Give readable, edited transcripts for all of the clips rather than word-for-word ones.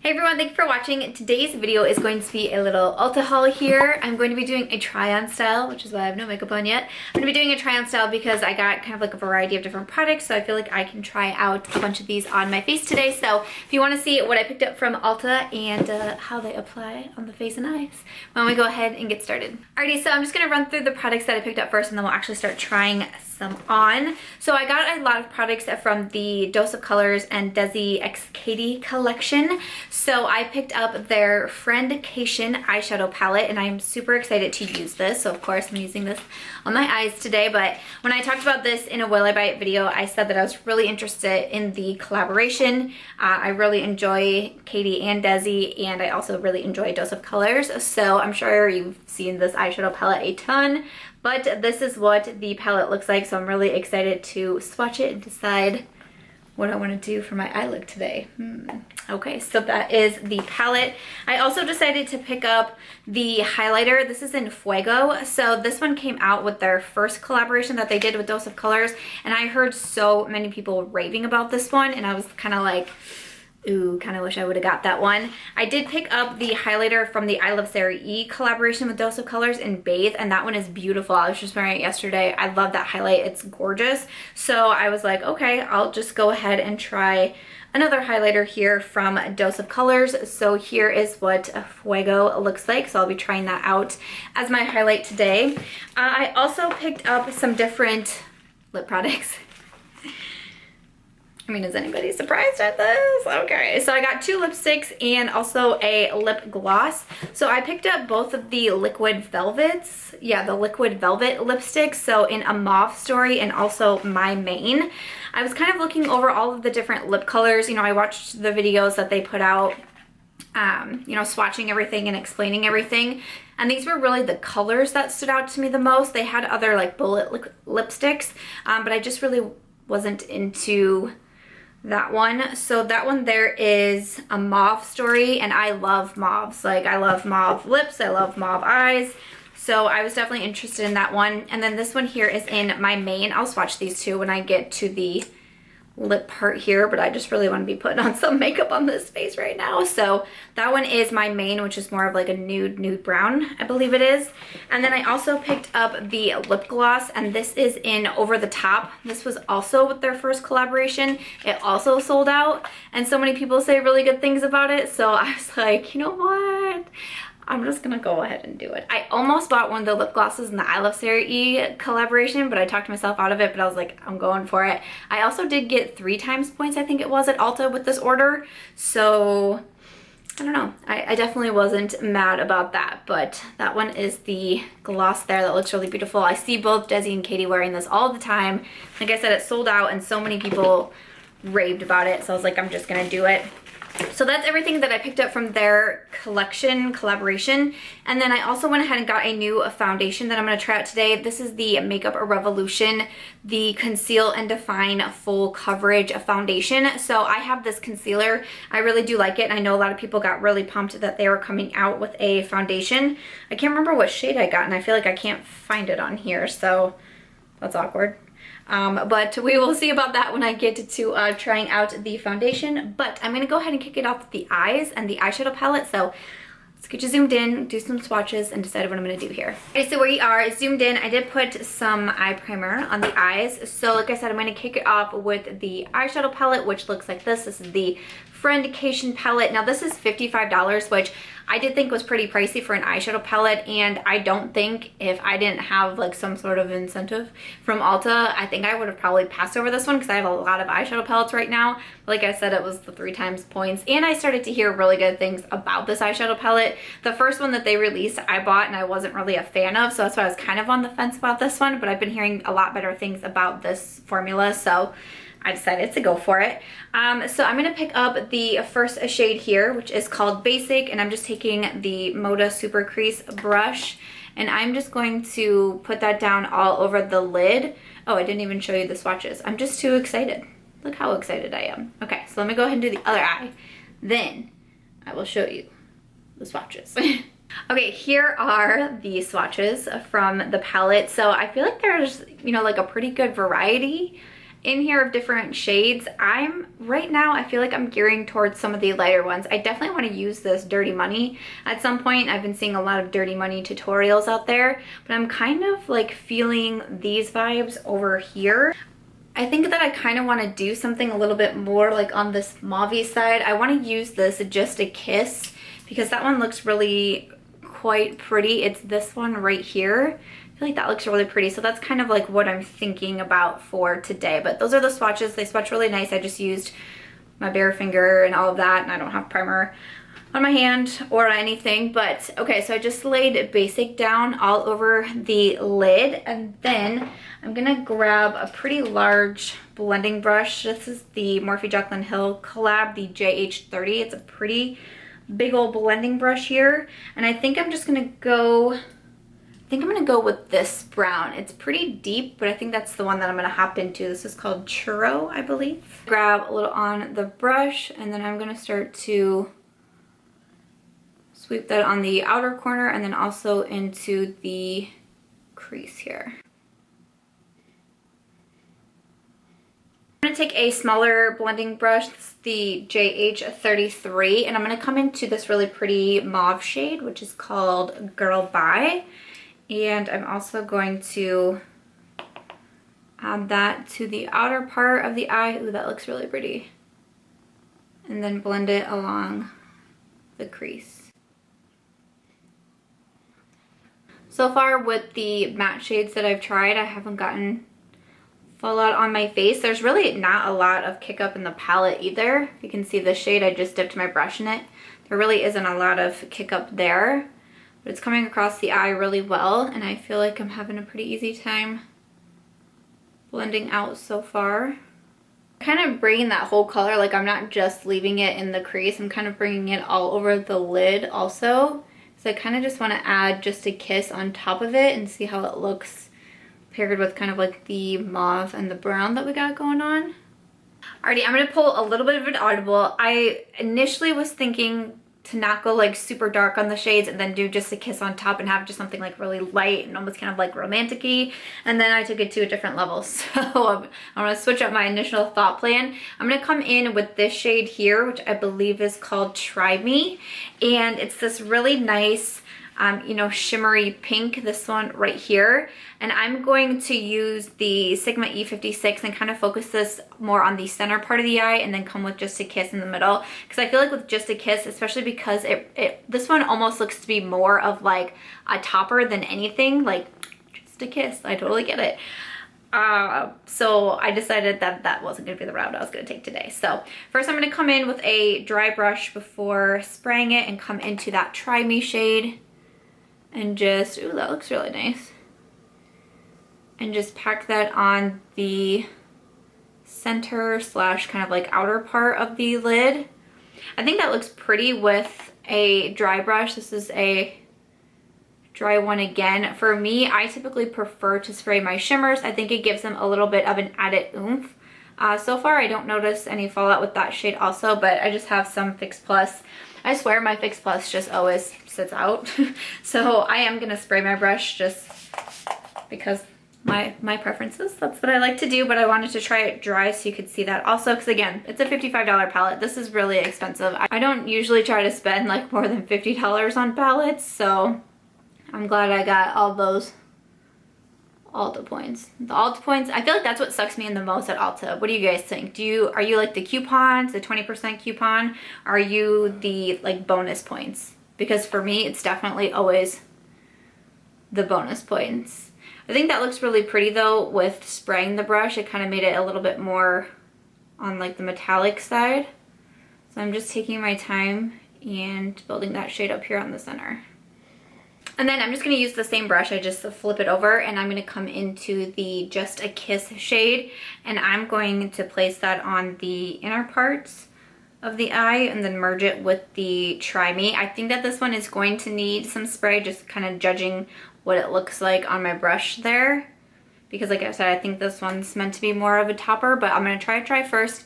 Hey everyone, thank you for watching. Today's video is going to be a little Ulta haul here. I'm going to be doing a try-on style, which is why I have no makeup on yet. I'm going to be doing a try-on style because I got kind of like a variety of different products, so I feel like I can try out a bunch of these on my face today. So if you want to see what I picked up from Ulta and how they apply on the face and eyes, why don't we go ahead and get started. Alrighty, so I'm just going to run through the products that I picked up first and then we'll actually start trying some on. So I got a lot of products from the Dose of Colors and Desi x Katy collection. So I picked up their Friendcation eyeshadow palette and I'm super excited to use this. So of course I'm using this on my eyes today, but when I talked about this in a Will I Buy It video, I said that I was really interested in the collaboration. I really enjoy Katy and Desi, and I also really enjoy Dose of Colors. So I'm sure you've seen this eyeshadow palette a ton, but this is what the palette looks like. So I'm really excited to swatch it and decide what I want to do for my eye look today. Okay, so that is the palette. I also decided to pick up the highlighter. This is in Fuego. So this one came out with their first collaboration that they did with Dose of Colors, and I heard so many people raving about this one, and I was kind of like, ooh, kind of wish I would have got that one. I did pick up the highlighter from the I Love Sarah E collaboration with Dose of Colors in Bathe, and that one is beautiful. I was just wearing it yesterday. I love that highlight. It's gorgeous. So I was like, okay, I'll just go ahead and try another highlighter here from Dose of Colors. So here is what Fuego looks like. So I'll be trying that out as my highlight today. I also picked up some different lip products. I mean, is anybody surprised at this? Okay, so I got two lipsticks and also a lip gloss. So I picked up both of the liquid velvets. Yeah, the liquid velvet lipsticks. So in a Mauve story and also my main. I was kind of looking over all of the different lip colors. You know, I watched the videos that they put out, you know, swatching everything and explaining everything. And these were really the colors that stood out to me the most. They had other like bullet lipsticks, but I just really wasn't into that one. So that one there is a Mauve story, and I love mauves. Like, I love mauve lips, I love mauve eyes. So I was definitely interested in that one. And then this one here is in my main. I'll swatch these two when I get to the lip part here, but I just really want to be putting on some makeup on this face right now. So that one is my main, which is more of like a nude brown, I believe it is. And then I also picked up the lip gloss, and this is in Over the Top. This was also with their first collaboration. It also sold out, and so many people say really good things about it. So I was like, you know what? I'm just gonna go ahead and do it. I almost bought one of the lip glosses in the I Love Sarah E collaboration, but I talked myself out of it, but I was like, I'm going for it. I also did get 3 times points, I think it was, at Ulta with this order. So, I don't know. I definitely wasn't mad about that, but that one is the gloss there that looks really beautiful. I see both Desi and Katy wearing this all the time. Like I said, it sold out and so many people raved about it, so I was like, I'm just gonna do it. So that's everything that I picked up from their collaboration. And then I also went ahead and got a new foundation that I'm going to try out today. This is the Makeup Revolution, the Conceal and Define Full Coverage Foundation. So I have this concealer. I really do like it. I know a lot of people got really pumped that they were coming out with a foundation. I can't remember what shade I got, and I feel like I can't find it on here, so that's awkward. But we will see about that when I get to trying out the foundation. But I'm going to go ahead and kick it off with the eyes and the eyeshadow palette. So let's get you zoomed in, do some swatches, and decide what I'm going to do here. Okay, so we are zoomed in. I did put some eye primer on the eyes. So like I said, I'm going to kick it off with the eyeshadow palette, which looks like this. This is the Friendcation palette. Now this is $55, which I did think was pretty pricey for an eyeshadow palette, and I don't think if I didn't have like some sort of incentive from Ulta, I think I would have probably passed over this one because I have a lot of eyeshadow palettes right now. Like I said, it was the 3 times points, and I started to hear really good things about this eyeshadow palette. The first one that they released I bought and I wasn't really a fan of, so that's why I was kind of on the fence about this one, but I've been hearing a lot better things about this formula, so I decided to go for it. So I'm going to pick up the first shade here, which is called Basic, and I'm just taking the Moda Super Crease brush, and I'm just going to put that down all over the lid. Oh, I didn't even show you the swatches. I'm just too excited. Look how excited I am. Okay, so let me go ahead and do the other eye. Then I will show you the swatches. Okay, here are the swatches from the palette. So I feel like there's, you know, like a pretty good variety. in here of different shades. Right now, I feel like I'm gearing towards some of the lighter ones. I definitely want to use this Dirty Money at some point. I've been seeing a lot of Dirty Money tutorials out there, but I'm kind of like feeling these vibes over here. I think that I kind of want to do something a little bit more like on this mauve side. I want to use this Just a Kiss because that one looks really quite pretty. It's this one right here. I feel like that looks really pretty. So that's kind of like what I'm thinking about for today. But those are the swatches. They swatch really nice. I just used my bare finger and all of that, and I don't have primer on my hand or anything. But okay, so I just laid basic down all over the lid, and then I'm gonna grab a pretty large blending brush. This is the Morphe Jaclyn Hill collab, the JH30. It's a pretty big old blending brush here, and I think I'm just gonna go, I'm gonna go with this brown. It's pretty deep, but I think that's the one that I'm gonna hop into. This is called Churro, I believe. Grab a little on the brush, and then I'm gonna start to sweep that on the outer corner and then also into the crease here. I'm gonna take a smaller blending brush, this is the JH33, and I'm gonna come into this really pretty mauve shade, which is called Girl Bye. And I'm also going to add that to the outer part of the eye. Ooh, that looks really pretty. And then blend it along the crease. So far with the matte shades that I've tried, I haven't gotten fallout on my face. There's really not a lot of kick up in the palette either. You can see the shade, I just dipped my brush in it. There really isn't a lot of kick up there. But it's coming across the eye really well, and I feel like I'm having a pretty easy time blending out so far. Kind of bringing that whole color, like I'm not just leaving it in the crease, I'm kind of bringing it all over the lid also. So I kind of just want to add Just a Kiss on top of it and see how it looks paired with kind of like the mauve and the brown that we got going on. Alrighty, I'm going to pull a little bit of an audible. I initially was thinking to not go like super dark on the shades and then do Just a Kiss on top and have just something like really light and almost kind of like romantic-y, and then I took it to a different level. So I'm gonna switch up my initial thought plan. I'm gonna come in with this shade here, which I believe is called Try Me, and it's this really nice you know, shimmery pink, this one right here. And I'm going to use the Sigma E36 and kind of focus this more on the center part of the eye and then come with Just a Kiss in the middle. Because I feel like with Just a Kiss, especially because this one almost looks to be more of like a topper than anything, like Just a Kiss, I totally get it. So I decided that that wasn't gonna be the route I was gonna take today. So first I'm gonna come in with a dry brush before spraying it and come into that Try Me shade. And just, ooh, that looks really nice. And just pack that on the center slash kind of like outer part of the lid. I think that looks pretty with a dry brush. This is a dry one again. For me, I typically prefer to spray my shimmers. I think it gives them a little bit of an added oomph. So far, I don't notice any fallout with that shade also, but I just have some Fix Plus. I swear my Fix Plus just always sits out. So I am gonna spray my brush just because my preferences. That's what I like to do, but I wanted to try it dry so you could see that also, because again, it's a $55 palette. This is really expensive. I don't usually try to spend like more than $50 on palettes, so I'm glad I got all those Ulta points. The Ulta points, I feel like that's what sucks me in the most at Ulta. What do you guys think? Are you like the coupons, the 20% coupon? Are you the like bonus points? Because for me, it's definitely always the bonus points. I think that looks really pretty though with spraying the brush. It kind of made it a little bit more on like the metallic side. So I'm just taking my time and building that shade up here on the center. And then I'm just going to use the same brush. I just flip it over and I'm going to come into the Just a Kiss shade. And I'm going to place that on the inner parts of the eye and then merge it with the Try Me. I think that this one is going to need some spray, just kind of judging what it looks like on my brush there. Because like I said, I think this one's meant to be more of a topper, but I'm going to try first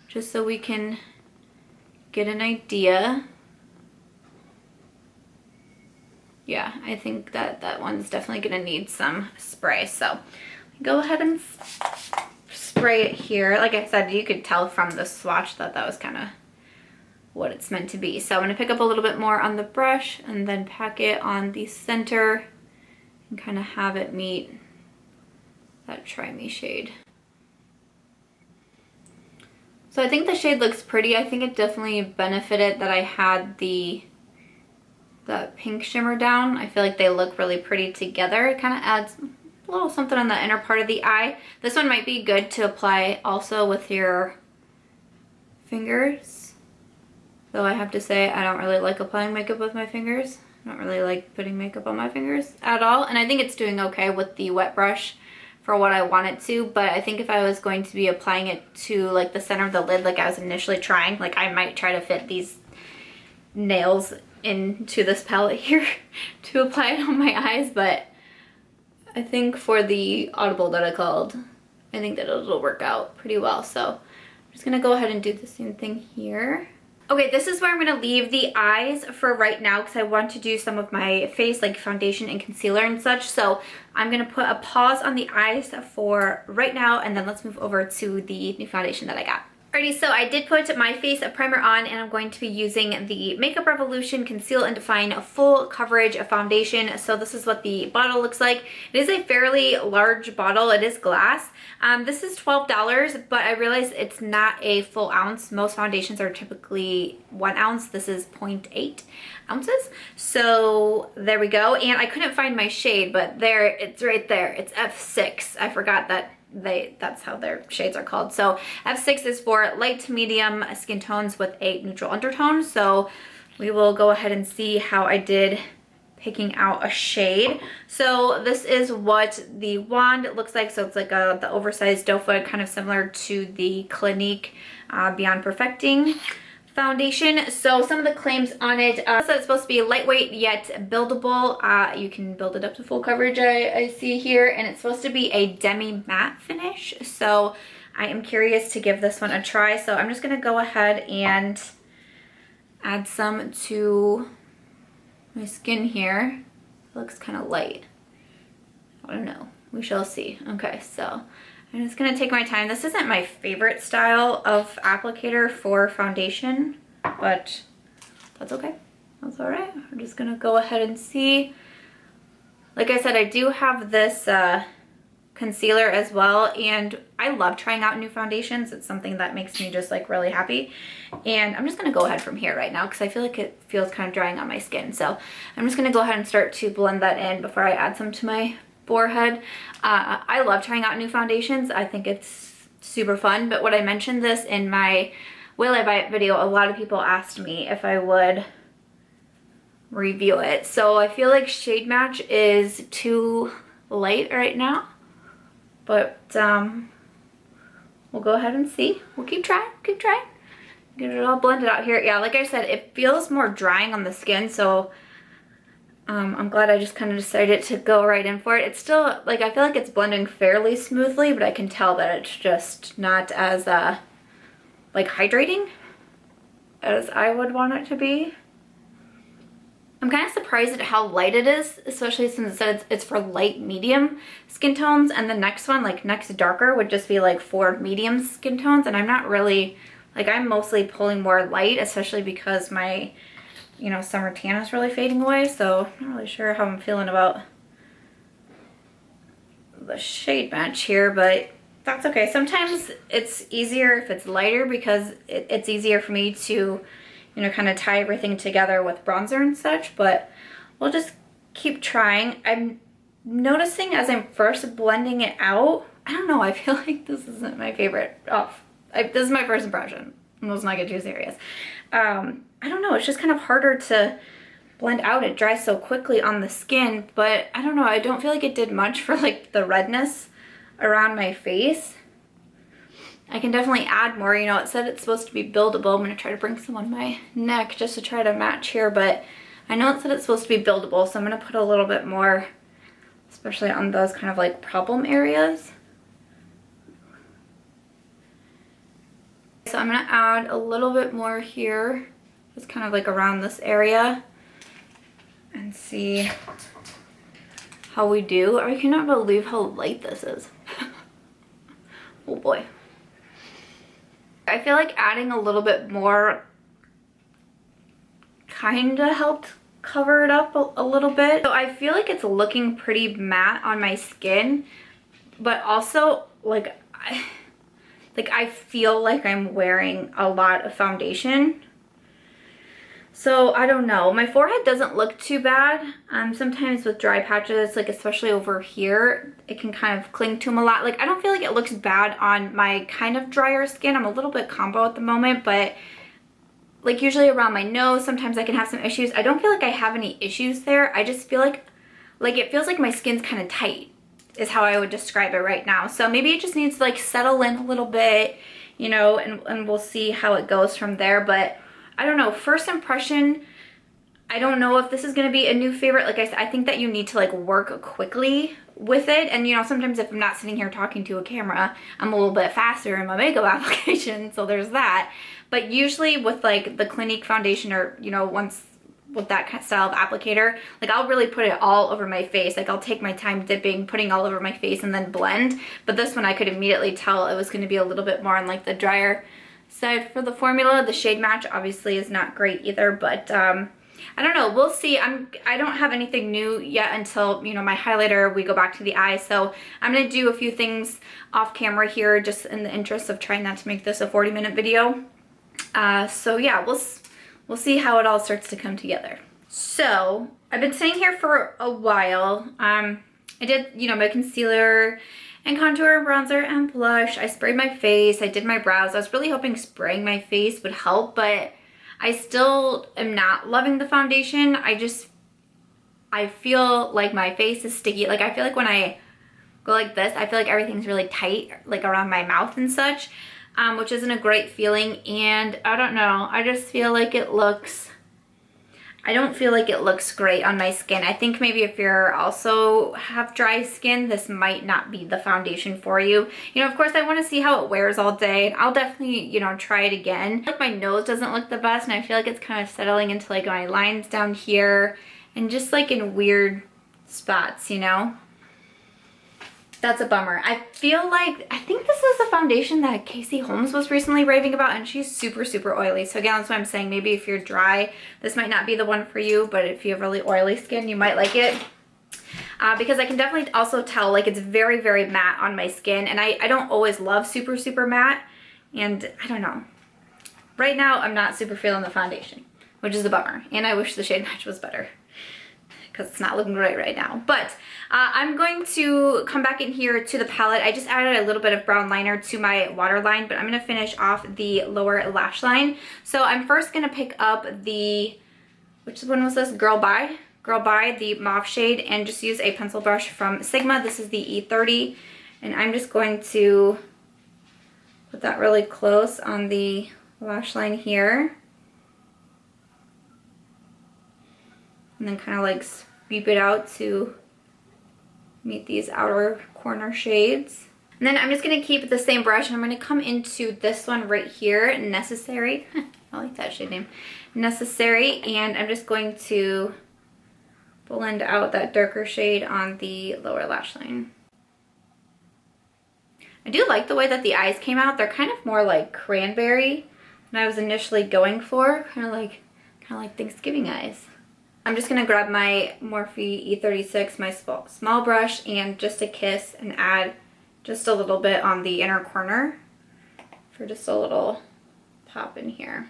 just so we can get an idea. Yeah, I think that that one's definitely gonna need some spray. So go ahead and spray it here. Like I said, you could tell from the swatch that that was kind of what it's meant to be. So I'm going to pick up a little bit more on the brush and then pack it on the center and kind of have it meet that Try Me shade. So I think the shade looks pretty. I think it definitely benefited that I had the pink shimmer down. I feel like they look really pretty together. It kind of adds a little something on the inner part of the eye. This one might be good to apply also with your fingers. Though I have to say I don't really like applying makeup with my fingers. I don't really like putting makeup on my fingers at all. And I think it's doing okay with the wet brush for what I want it to, but I think if I was going to be applying it to like the center of the lid like I was initially trying, like I might try to fit these nails into this palette here to apply it on my eyes, but I think for the audible that I called, I think that it'll work out pretty well. So I'm just gonna go ahead and do the same thing here. Okay, this is where I'm gonna leave the eyes for right now because I want to do some of my face, like foundation and concealer and such. So I'm gonna put a pause on the eyes for right now, and then let's move over to the new foundation that I got. Alrighty, so I did put my face primer on, and I'm going to be using the Makeup Revolution Conceal and Define Full Coverage Foundation. So this is what the bottle looks like. It is a fairly large bottle. It is glass. This is $12, but I realized it's not a full ounce. Most foundations are typically 1 ounce. This is 0.8 ounces. So there we go. And I couldn't find my shade, but there, it's right there. It's F6. I forgot that that's how their shades are called. So F6 is for light to medium skin tones with a neutral undertone. So we will go ahead and see how I did picking out a shade. So this is what the wand looks like. So it's like the oversized doe foot, kind of similar to the Clinique Beyond Perfecting foundation. So some of the claims on it, so it's supposed to be lightweight yet buildable. You can build it up to full coverage, I see here, and it's supposed to be a demi matte finish. So I am curious to give this one a try. So I'm just gonna go ahead and add some to my skin here. It looks kind of light. I don't know, we shall see. Okay, so I'm just gonna take my time. This isn't my favorite style of applicator for foundation, but that's okay. That's all right. We're just gonna go ahead and see. Like I said, I do have this concealer as well, and I love trying out new foundations. It's something that makes me just like really happy. And I'm just gonna go ahead from here right now because I feel like it feels kind of drying on my skin. So I'm just gonna go ahead and start to blend that in before I add some to my forehead. I love trying out new foundations. I think it's super fun, but when I mentioned this in my Will I Buy It video, a lot of people asked me if I would review it. So I feel like shade match is too light right now, but we'll go ahead and see. We'll keep trying, get it all blended out here. Yeah, like I said, it feels more drying on the skin, so I'm glad I just kind of decided to go right in for it. It's still, like, I feel like it's blending fairly smoothly, but I can tell that it's just not as, like, hydrating as I would want it to be. I'm kind of surprised at how light it is, especially since it said it's for light medium skin tones, and the next one, like, next darker would just be, like, for medium skin tones, and I'm not really, like, I'm mostly pulling more light, especially because my, you know, summer tan is really fading away, so I'm not really sure how I'm feeling about the shade match here, but that's okay. Sometimes it's easier if it's lighter because it's easier for me to, you know, kind of tie everything together with bronzer and such, but we'll just keep trying. I'm noticing as I'm first blending it out, I don't know, I feel like this isn't my favorite. This is my first impression. Let's not get too serious. I don't know, it's just kind of harder to blend out. It dries so quickly on the skin, but I don't know, I don't feel like it did much for like the redness around my face. I can definitely add more. You know, it said it's supposed to be buildable. I'm gonna try to bring some on my neck just to try to match here, but I know it said it's supposed to be buildable, so I'm gonna put a little bit more, especially on those kind of like problem areas. So I'm gonna add a little bit more here, just kind of like around this area, and see how we do. I cannot believe how light this is. Oh boy. I feel like adding a little bit more kind of helped cover it up a little bit. So I feel like it's looking pretty matte on my skin, but also like I feel like I'm wearing a lot of foundation. So I don't know. My forehead doesn't look too bad. Sometimes with dry patches, like especially over here, it can kind of cling to them a lot. Like I don't feel like it looks bad on my kind of drier skin. I'm a little bit combo at the moment, but like usually around my nose, sometimes I can have some issues. I don't feel like I have any issues there. I just feel like it feels like my skin's kind of tight is how I would describe it right now. So maybe it just needs to like settle in a little bit, you know, and we'll see how it goes from there. But I don't know, first impression, I don't know if this is going to be a new favorite. Like I said, I think that you need to like work quickly with it. And you know, sometimes if I'm not sitting here talking to a camera, I'm a little bit faster in my makeup application. So there's that. But usually with like the Clinique foundation, or you know, once with that kind of style of applicator, like I'll really put it all over my face. Like I'll take my time dipping, putting all over my face and then blend. But this one I could immediately tell it was going to be a little bit more on like the drier side for the formula. The shade match obviously is not great either, but I don't know, we'll see. I don't have anything new yet until, you know, my highlighter, we go back to the eye. So I'm gonna do a few things off camera here just in the interest of trying not to make this a 40-minute video. So yeah, we'll see how it all starts to come together. So I've been sitting here for a while. I did, you know, my concealer and contour, bronzer, and blush. I sprayed my face, I did my brows. I was really hoping spraying my face would help, but I still am not loving the foundation. I feel like my face is sticky. Like I feel like when I go like this, I feel like everything's really tight, like around my mouth and such, which isn't a great feeling. And I don't know, I just feel like I don't feel like it looks great on my skin. I think maybe if you're also have dry skin, this might not be the foundation for you. You know, of course I want to see how it wears all day. I'll definitely, you know, try it again. Like my nose doesn't look the best, and I feel like it's kind of settling into like my lines down here and just like in weird spots, you know? That's a bummer. I think this is a foundation that Casey Holmes was recently raving about, and she's super, super oily. So again, that's what I'm saying. Maybe if you're dry, this might not be the one for you, but if you have really oily skin, you might like it. Because I can definitely also tell like it's very, very matte on my skin, and I don't always love super, super matte, and I don't know. Right now, I'm not super feeling the foundation, which is a bummer, and I wish the shade match was better, because it's not looking great right now. But I'm going to come back in here to the palette. I just added a little bit of brown liner to my waterline, but I'm going to finish off the lower lash line. So I'm first going to pick up the, which one was this? Girl By, the mauve shade, and just use a pencil brush from Sigma. This is the E30, and I'm just going to put that really close on the lash line here. And then kind of like sweep it out to meet these outer corner shades. And then I'm just going to keep the same brush, and I'm going to come into this one right here, Necessary. I like that shade name. Necessary. And I'm just going to blend out that darker shade on the lower lash line. I do like the way that the eyes came out. They're kind of more like cranberry than I was initially going for. Kind of like Thanksgiving eyes. I'm just going to grab my Morphe E36, my small brush, and just a kiss, and add just a little bit on the inner corner for just a little pop in here.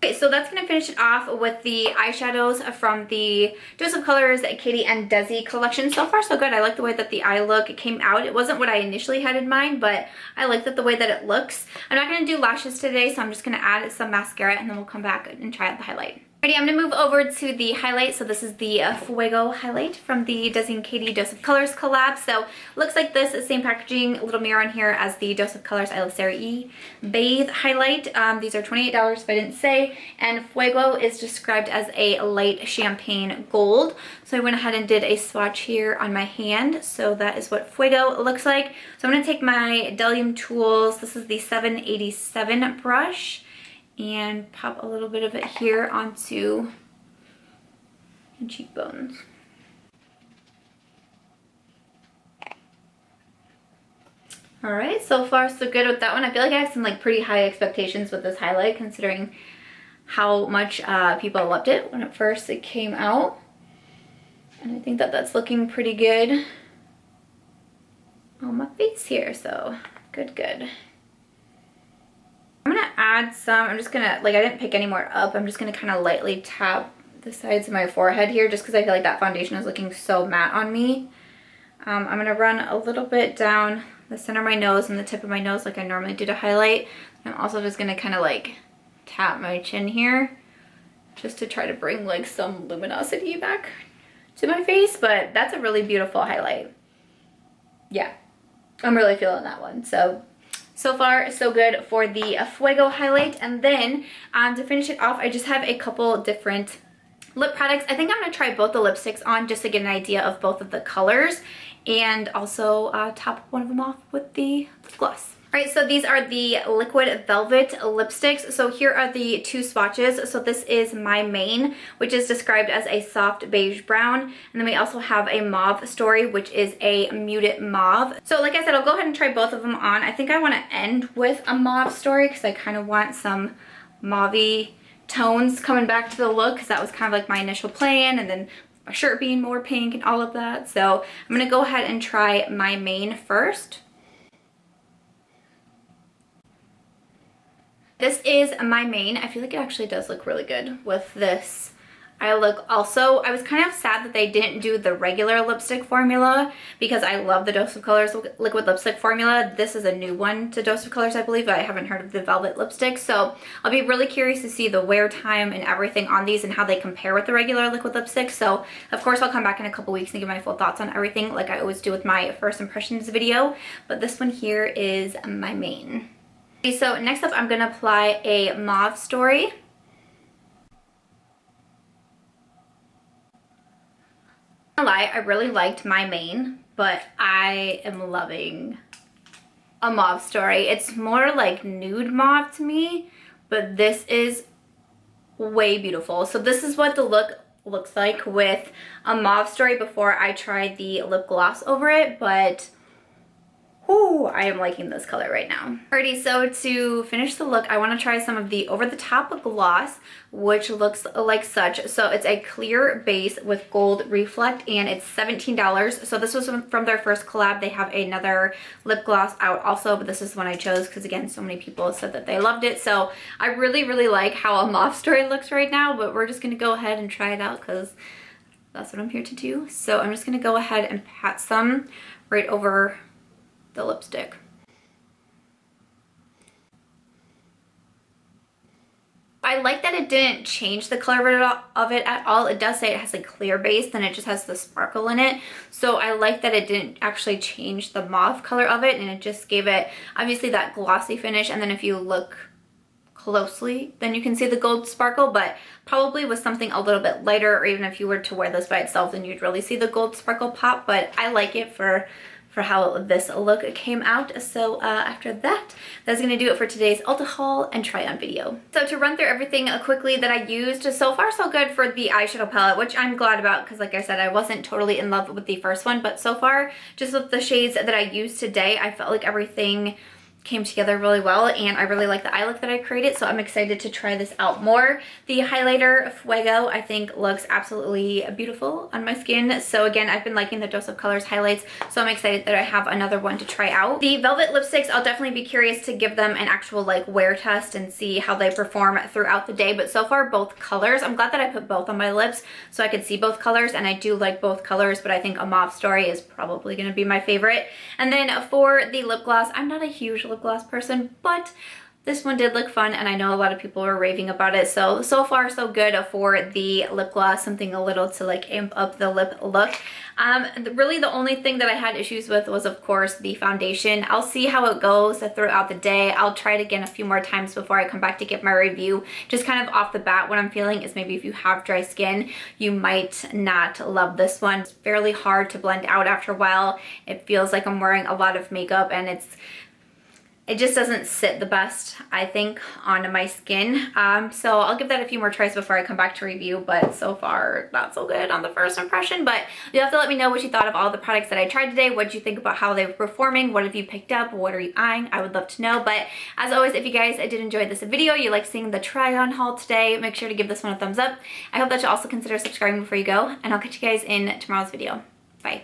Okay, so that's going to finish it off with the eyeshadows from the Dose of Colors Katy and Desi collection. So far so good. I like the way that the eye look came out. It wasn't what I initially had in mind, but I like the way that it looks. I'm not going to do lashes today, so I'm just going to add some mascara, and then we'll come back and try out the highlight. Alrighty, I'm going to move over to the highlight. So this is the Fuego highlight from the Desi and Katy Dose of Colors collab. So looks like this, same packaging, a little mirror on here as the Dose of Colors eBates Bathe highlight. These are $28 if I didn't say. And Fuego is described as a light champagne gold. So I went ahead and did a swatch here on my hand. So that is what Fuego looks like. So I'm going to take my Bdellium Tools. This is the 787 brush, and pop a little bit of it here onto the cheekbones. All right, so far so good with that one. I feel like I have some like pretty high expectations with this highlight considering how much people loved it when it came out. And I think that that's looking pretty good on my face here, so good, good. I'm gonna add some, I'm just gonna, like I didn't pick any more up, I'm just gonna kind of lightly tap the sides of my forehead here just because I feel like that foundation is looking so matte on me. I'm gonna run a little bit down the center of my nose and the tip of my nose like I normally do to highlight. I'm also just gonna kind of like tap my chin here just to try to bring like some luminosity back to my face, but that's a really beautiful highlight. Yeah, I'm really feeling that one. So far so good for the Fuego highlight. And then to finish it off, I just have a couple different lip products. I think I'm gonna try both the lipsticks on just to get an idea of both of the colors, and also top one of them off with the lip gloss. All right, so these are the Liquid Velvet lipsticks. So here are the two swatches. So this is my main, which is described as a soft beige brown. And then we also have a Mauve Story, which is a muted mauve. So like I said, I'll go ahead and try both of them on. I think I want to end with a Mauve Story because I kind of want some mauve-y tones coming back to the look, because that was kind of like my initial plan, and then my shirt being more pink and all of that. So I'm going to go ahead and try my main first. This is my main. I feel like it actually does look really good with this eye look also. I was kind of sad that they didn't do the regular lipstick formula because I love the Dose of Colors liquid lipstick formula. This is a new one to Dose of Colors, I believe. I haven't heard of the Velvet lipstick, so I'll be really curious to see the wear time and everything on these and how they compare with the regular liquid lipstick. So of course I'll come back in a couple weeks and give my full thoughts on everything like I always do with my first impressions video, but this one here is my main. Okay, so next up I'm going to apply a Mauve Story. I'm not gonna lie, I really liked my main, but I am loving a Mauve Story. It's more like nude mauve to me, but this is way beautiful. So this is what the look looks like with a Mauve Story before I tried the lip gloss over it, but ooh, I am liking this color right now. Alrighty, so to finish the look, I want to try some of the over-the-top gloss, which looks like such. So it's a clear base with gold reflect, and it's $17. So this was from their first collab. They have another lip gloss out also, but this is the one I chose because, again, so many people said that they loved it. So I really, really like how a Mauve Story looks right now, but we're just going to go ahead and try it out because that's what I'm here to do. So I'm just going to go ahead and pat some right over the lipstick. I like that it didn't change the color of it at all. It does say it has a clear base, then it just has the sparkle in it. So I like that it didn't actually change the mauve color of it, and it just gave it obviously that glossy finish. And then if you look closely, then you can see the gold sparkle, but probably with something a little bit lighter, or even if you were to wear this by itself, then you'd really see the gold sparkle pop. But I like it for how this look came out. So after that, that's gonna do it for today's Ulta haul and try on video. So to run through everything quickly that I used, so far so good for the eyeshadow palette, which I'm glad about because like I said, I wasn't totally in love with the first one, but so far just with the shades that I used today, I felt like everything came together really well, and I really like the eye look that I created, so I'm excited to try this out more. The highlighter Fuego I think looks absolutely beautiful on my skin. So again, I've been liking the Dose of Colors highlights, so I'm excited that I have another one to try out. The Velvet lipsticks, I'll definitely be curious to give them an actual like wear test and see how they perform throughout the day, but so far both colors, I'm glad that I put both on my lips so I could see both colors, and I do like both colors, but I think a Mauve Story is probably going to be my favorite. And then for the lip gloss, I'm not a huge lip gloss person, but this one did look fun, and I know a lot of people were raving about it. So far so good for the lip gloss, something a little to like amp up the lip look. Really the only thing that I had issues with was of course the foundation. I'll see how it goes throughout the day. I'll try it again a few more times before I come back to give my review. Just kind of off the bat, what I'm feeling is maybe if you have dry skin, you might not love this one. It's fairly hard to blend out after a while. It feels like I'm wearing a lot of makeup, and it just doesn't sit the best, I think, onto my skin. So I'll give that a few more tries before I come back to review, but so far not so good on the first impression. But you'll have to let me know what you thought of all the products that I tried today. What did you think about how they were performing? What have you picked up? What are you eyeing? I would love to know. But as always, if you guys did enjoy this video, you like seeing the try-on haul today, make sure to give this one a thumbs up. I hope that you'll also consider subscribing before you go, and I'll catch you guys in tomorrow's video. Bye.